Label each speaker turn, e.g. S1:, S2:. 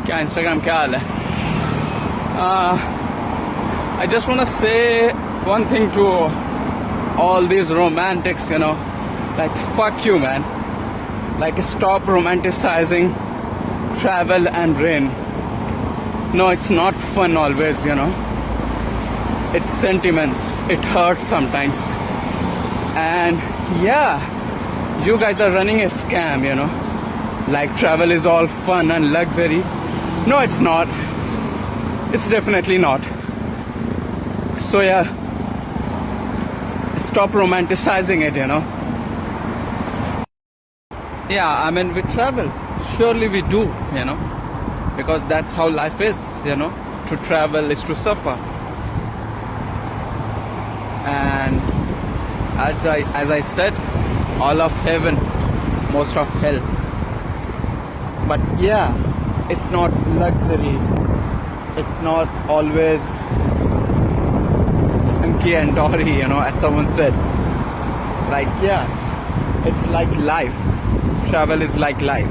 S1: क्या Instagram क्या हाल है? I just want to say one thing to all these romantics, like fuck you, man. Like stop romanticizing travel and rain. No, it's not fun always, It's sentiments. It hurts sometimes. And yeah, you guys are running a scam, Like travel is all fun and luxury. No, it's not. It's definitely not. So yeah, stop romanticizing it, Yeah, I mean, we travel. Surely we do, because that's how life is, To travel is to suffer. And as I said, all of heaven, most of hell. But yeah, it's not luxury. It's not always hunky and dory, as someone said. Like, yeah, it's like life. Travel is like life.